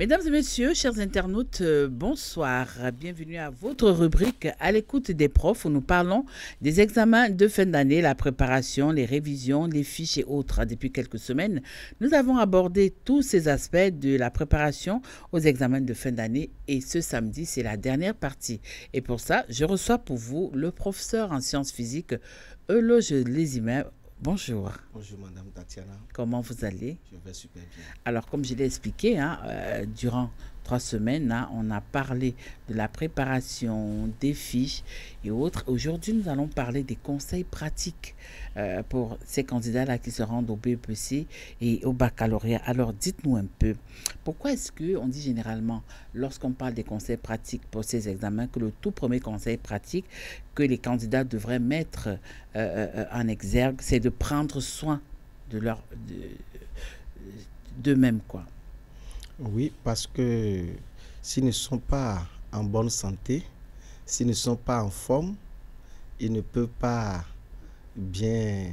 Mesdames et messieurs, chers internautes, bonsoir. Bienvenue à votre rubrique à l'écoute des profs où nous parlons des examens de fin d'année, la préparation, les révisions, les fiches et autres. Depuis quelques semaines, nous avons abordé tous ces aspects de la préparation aux examens de fin d'année et ce samedi, c'est la dernière partie. Et pour ça, je reçois pour vous le professeur en sciences physiques, Euloge Lézimé. Bonjour. Bonjour Madame Tatiana. Comment vous allez? Je vais super bien. Alors, comme je l'ai expliqué, durant 3 semaines, on a parlé de la préparation des fiches et autres. Aujourd'hui, nous allons parler des conseils pratiques pour ces candidats-là qui se rendent au BEPC et au baccalauréat. Alors, dites-nous un peu, pourquoi est-ce qu'on dit généralement, lorsqu'on parle des conseils pratiques pour ces examens, que le tout premier conseil pratique que les candidats devraient mettre en exergue, c'est de prendre soin de d'eux-mêmes, quoi. Oui, parce que s'ils ne sont pas en bonne santé, s'ils ne sont pas en forme, ils ne peuvent pas bien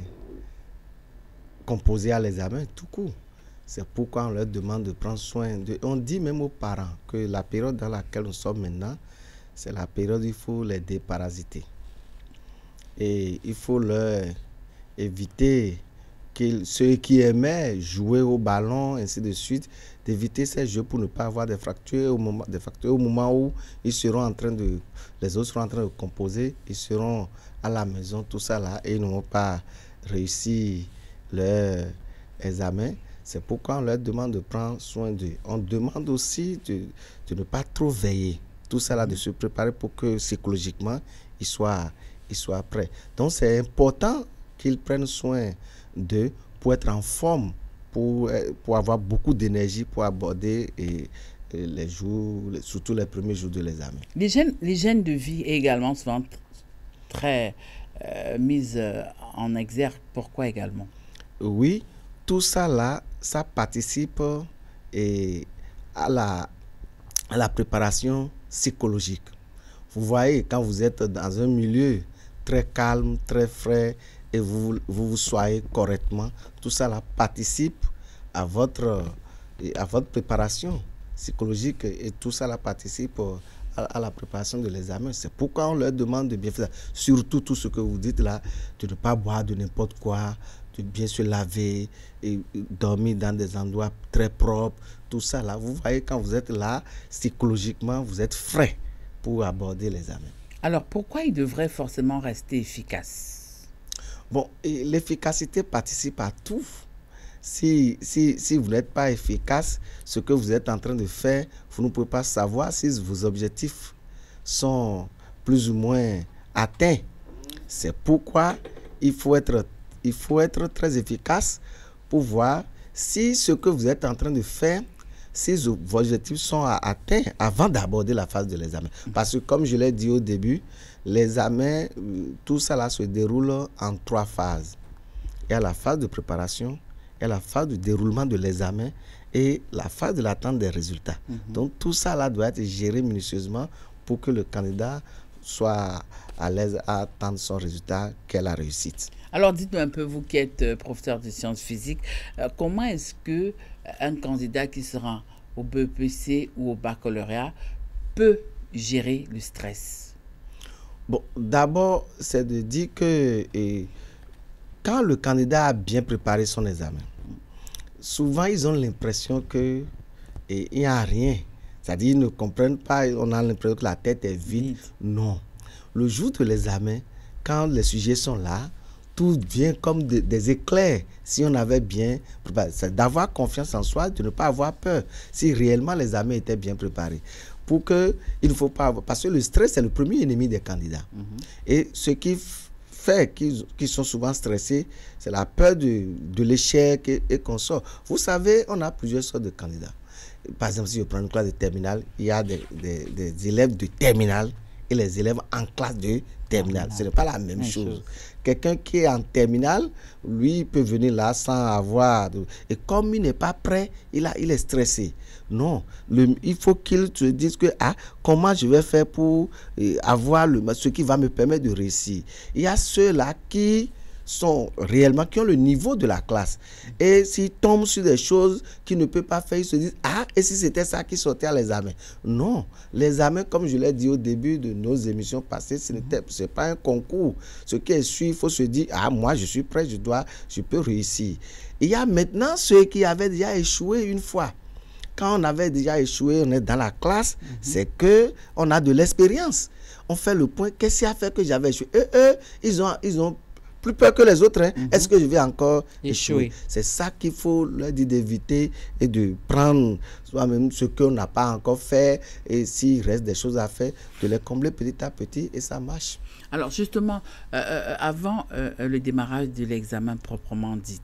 composer à l'examen tout court. C'est pourquoi on leur demande de prendre soin d'eux. On dit même aux parents que la période dans laquelle nous sommes maintenant, c'est la période où il faut les déparasiter. Et il faut leur éviter ceux qui aimaient jouer au ballon, ainsi de suite, d'éviter ces jeux pour ne pas avoir des fractures au moment où ils seront en train de, les autres seront en train de composer, ils seront à la maison, tout ça là, et ils n'auront pas réussi leur examen. C'est pourquoi on leur demande de prendre soin d'eux. On demande aussi de ne pas trop veiller, tout ça là, de se préparer pour que psychologiquement, ils soient prêts. Donc c'est important qu'ils prennent soin d'eux pour être en forme, pour avoir beaucoup d'énergie pour aborder les jours, surtout les premiers jours de l'examen. L'hygiène de vie est également souvent très mise en exergue. Pourquoi également? Oui, tout ça là, ça participe à la préparation psychologique. Vous voyez, quand vous êtes dans un milieu très calme, très frais, et vous soyez correctement, tout ça là participe à votre préparation psychologique et tout ça là participe à la préparation de l'examen. C'est pourquoi on leur demande de bien faire, surtout tout ce que vous dites là, de ne pas boire de n'importe quoi, de bien se laver et dormir dans des endroits très propres, tout ça là. Vous voyez, quand vous êtes là, psychologiquement, vous êtes frais pour aborder l'examen. Alors, pourquoi il devrait forcément rester efficace? Bon, l'efficacité participe à tout. Si vous n'êtes pas efficace, ce que vous êtes en train de faire, vous ne pouvez pas savoir si vos objectifs sont plus ou moins atteints. C'est pourquoi il faut être très efficace pour voir si ce que vous êtes en train de faire, si vos objectifs sont atteints avant d'aborder la phase de l'examen. Parce que comme je l'ai dit au début, l'examen, tout ça là se déroule en 3 phases. Il y a la phase de préparation, il y a la phase de déroulement de l'examen et la phase de l'attente des résultats. Donc tout ça là doit être géré minutieusement pour que le candidat soit à l'aise à attendre son résultat, qu'est la réussite. Alors dites-nous un peu, vous qui êtes professeur de sciences physiques, comment est-ce qu'un candidat qui se rend au BEPC ou au baccalauréat peut gérer le stress? Bon, d'abord, c'est de dire que quand le candidat a bien préparé son examen, souvent ils ont l'impression qu'il n'y a rien. C'est-à-dire qu'ils ne comprennent pas, on a l'impression que la tête est vide. Non. Le jour de l'examen, quand les sujets sont là, tout vient comme des éclairs. Si on avait bien préparé, c'est d'avoir confiance en soi, de ne pas avoir peur. Si réellement l'examen était bien préparé. Pour que, il ne faut pas avoir, parce que le stress est le premier ennemi des candidats. Et ce qui fait qu'ils sont souvent stressés, c'est la peur de l'échec et qu'on sort. Vous savez, on a plusieurs sortes de candidats. Par exemple, si je prends une classe de terminale, il y a des élèves de terminale et les élèves en classe de terminale. Ce n'est pas la même chose. Quelqu'un qui est en terminale, lui, peut venir là sans avoir... Et comme il n'est pas prêt, il est stressé. Non, il faut qu'il se dise que comment je vais faire pour avoir ce qui va me permettre de réussir. Il y a ceux-là qui sont réellement, qui ont le niveau de la classe. Et s'ils tombent sur des choses qu'ils ne peuvent pas faire, ils se disent, ah, et si c'était ça qui sortait à l'examen? Non, l'examen, comme je l'ai dit au début de nos émissions passées, ce n'est pas un concours. Ce qui est sûr, il faut se dire, ah, moi, je suis prêt, je peux réussir. Il y a maintenant ceux qui avaient déjà échoué une fois. Quand on avait déjà échoué, on est dans la classe, c'est qu'on a de l'expérience. On fait le point, qu'est-ce qui a fait que j'avais échoué? Eux, ils ont plus peur que les autres. Est-ce que je vais encore échouer? C'est ça qu'il faut leur dire d'éviter et de prendre soi-même ce qu'on n'a pas encore fait. Et s'il reste des choses à faire, de les combler petit à petit et ça marche. Alors justement, avant le démarrage de l'examen proprement dit,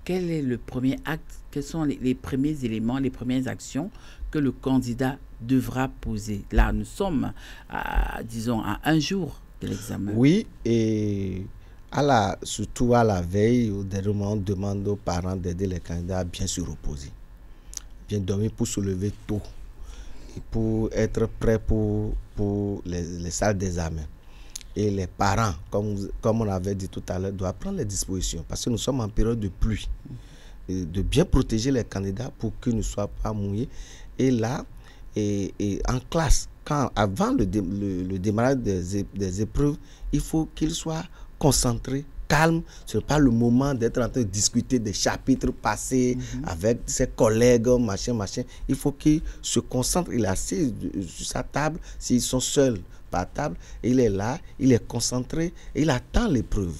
quel est le premier acte? Quels sont les premiers éléments, les premières actions que le candidat devra poser? Là, nous sommes, disons, à un jour de l'examen. Oui, et surtout à la veille, au dernier moment, on demande aux parents d'aider les candidats à bien se reposer, bien dormir pour se lever tôt et pour être prêt pour les salles d'examen. Et les parents, comme on avait dit tout à l'heure, doivent prendre les dispositions parce que nous sommes en période de pluie. Et de bien protéger les candidats pour qu'ils ne soient pas mouillés. Et là, et en classe, avant le démarrage des épreuves, il faut qu'ils soient concentrés, calmes. Ce n'est pas le moment d'être en train de discuter des chapitres passés avec ses collègues, machin. Il faut qu'ils se concentrent. Il est assis sur sa table, s'ils sont seuls par table, il est là, il est concentré et il attend l'épreuve.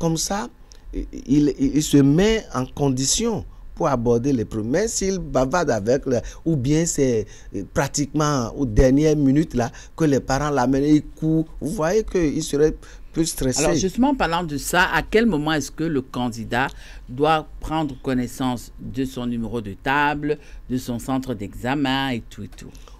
Comme ça, il se met en condition pour aborder l'épreuve. Mais s'il bavarde avec, ou bien c'est pratiquement aux dernières minutes là, que les parents l'amènent et ils courent, vous voyez qu'il serait plus stressé. Alors justement, en parlant de ça, à quel moment est-ce que le candidat doit prendre connaissance de son numéro de table, de son centre d'examen et tout?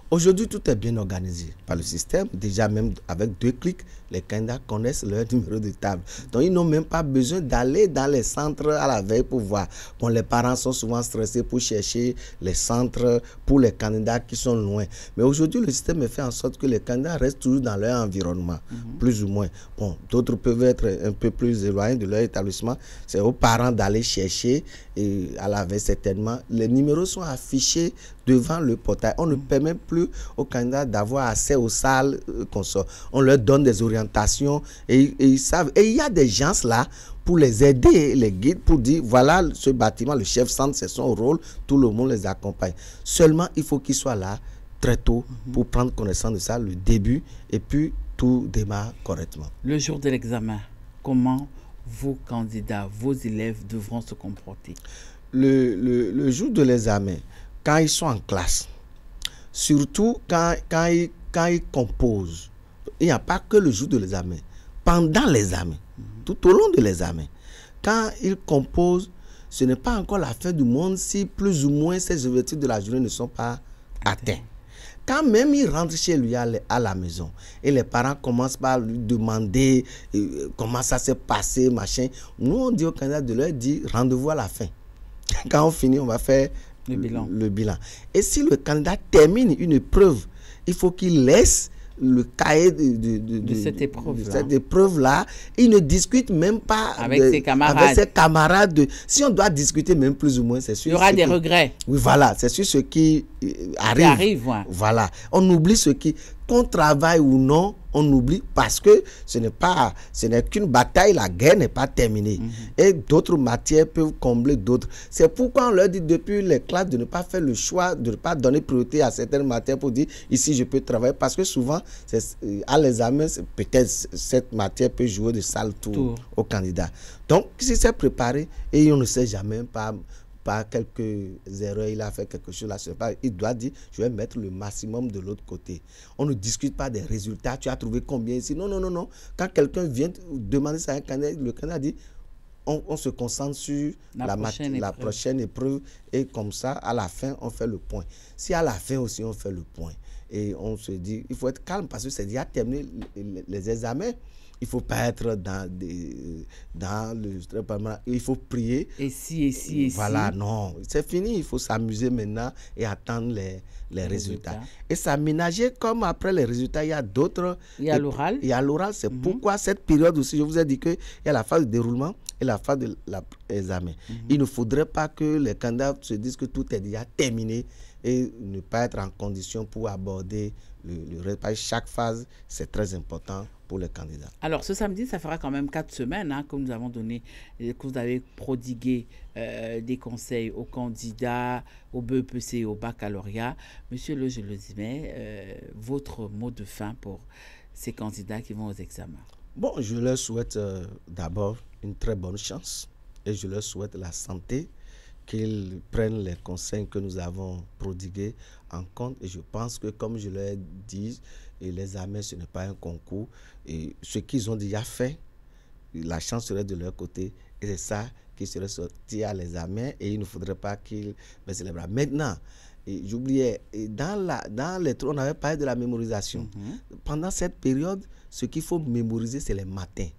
Aujourd'hui, tout est bien organisé par le système. Déjà, même avec 2 clics, les candidats connaissent leur numéro de table. Donc, ils n'ont même pas besoin d'aller dans les centres à la veille pour voir. Bon, les parents sont souvent stressés pour chercher les centres pour les candidats qui sont loin. Mais aujourd'hui, le système fait en sorte que les candidats restent toujours dans leur environnement, plus ou moins. Bon, d'autres peuvent être un peu plus éloignés de leur établissement. C'est aux parents d'aller chercher et à la veille, certainement. Les numéros sont affichés devant le portail. On ne permet plus aux candidats d'avoir accès aux salles qu'on sort. On leur donne des orientations et ils savent. Et il y a des gens là pour les aider, les guides, pour dire voilà ce bâtiment, le chef centre, c'est son rôle, tout le monde les accompagne. Seulement, il faut qu'ils soient là très tôt pour prendre connaissance de ça, le début, et puis tout démarre correctement. Le jour de l'examen, comment vos candidats, vos élèves devront se comporter? Le jour de l'examen, quand ils sont en classe, surtout quand ils composent, il n'y a pas que le jour de l'examen. Pendant l'examen, tout au long de l'examen, quand ils composent, ce n'est pas encore la fin du monde si plus ou moins ces objectifs de la journée ne sont pas atteints. Quand même il rentre chez lui à la maison et les parents commencent par lui demander comment ça s'est passé, machin, nous on dit au candidat de leur dire rendez-vous à la fin. Quand on finit, on va faire le bilan. Et si le candidat termine une épreuve, il faut qu'il laisse le cahier de cette épreuve-là. Il ne discute même pas avec ses camarades. Si on doit discuter même plus ou moins, c'est sûr. Il y aura des regrets. Oui, voilà. C'est sûr ce qui arrive. Ouais. Voilà. On oublie ce qui... Qu'on travaille ou non, on oublie parce que ce n'est qu'une bataille, la guerre n'est pas terminée. Et d'autres matières peuvent combler d'autres. C'est pourquoi on leur dit depuis les classes de ne pas faire le choix, de ne pas donner priorité à certaines matières pour dire ici je peux travailler. Parce que souvent, à l'examen, peut-être cette matière peut jouer de sale tour au candidat. Donc, si c'est préparé et on ne sait jamais par quelques erreurs, il a fait quelque chose là, il doit dire, je vais mettre le maximum de l'autre côté. On ne discute pas des résultats, tu as trouvé combien ici. Non. Quand quelqu'un vient demander ça à un candidat, le candidat dit, on se concentre sur la prochaine épreuve et comme ça, à la fin, on fait le point. Si à la fin aussi, on fait le point et on se dit, il faut être calme parce que c'est déjà terminé les examens. il ne faut pas être dans le... Il faut prier. Et si. Voilà, non. C'est fini. Il faut s'amuser maintenant et attendre les résultats. Et s'aménager comme après les résultats, il y a d'autres... Il y a l'oral. Il y a l'oral. C'est pourquoi cette période aussi, je vous ai dit qu'il y a la phase de déroulement et la phase de l'examen. Il ne faudrait pas que les candidats se disent que tout est déjà terminé et ne pas être en condition pour aborder le repas. Chaque phase, c'est très important pour les candidats. Alors, ce samedi, ça fera quand même 4 semaines que nous avons donné, que vous avez prodigué des conseils aux candidats, au BEPC et au baccalauréat. Monsieur Le Lezimé, votre mot de fin pour ces candidats qui vont aux examens? Bon, je leur souhaite d'abord une très bonne chance et je leur souhaite la santé, qu'ils prennent les conseils que nous avons prodigués en compte. Et je pense que, comme je l'ai dit, l'examen, ce n'est pas un concours. Et ce qu'ils ont déjà fait, la chance serait de leur côté. Et c'est ça qui serait sorti à l'examen. Et il ne faudrait pas qu'ils baissent les bras. Maintenant, j'oubliais, dans les trous, on avait parlé de la mémorisation. Pendant cette période, ce qu'il faut mémoriser, c'est les matins.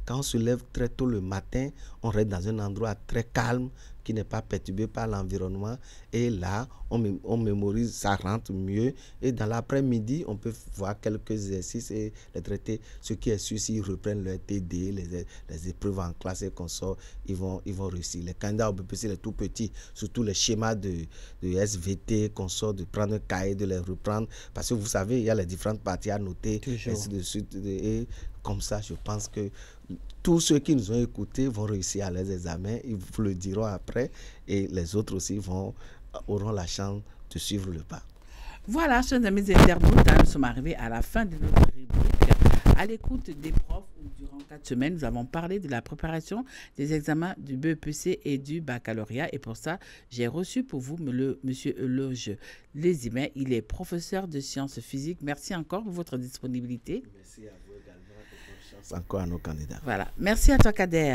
Quand on se lève très tôt le matin, on reste dans un endroit très calme, qui n'est pas perturbé par l'environnement. Et là, on mémorise, ça rentre mieux. Et dans l'après-midi, on peut voir quelques exercices et les traiter. Ceux qui est sûr, s'ils reprennent leur TD, les épreuves en classe et qu'on sort, ils vont réussir. Les candidats au BPC, les tout petits, surtout les schémas de SVT, qu'on sort, de prendre un cahier, de les reprendre. Parce que vous savez, il y a les différentes parties à noter, ainsi de suite. Et comme ça, je pense que tous ceux qui nous ont écoutés vont réussir à les examens. Ils vous le diront après. Et les autres aussi auront la chance de suivre le pas. Voilà, chers amis internautes, nous sommes arrivés à la fin de notre rubrique à l'écoute des profs. Durant 4 semaines, nous avons parlé de la préparation des examens du BEPC et du baccalauréat. Et pour ça, j'ai reçu pour vous monsieur Eloge Lezimé. Il est professeur de sciences physiques. Merci encore pour votre disponibilité. Merci à vous également et bonne chance encore à nos candidats. Voilà. Merci à toi, Kader.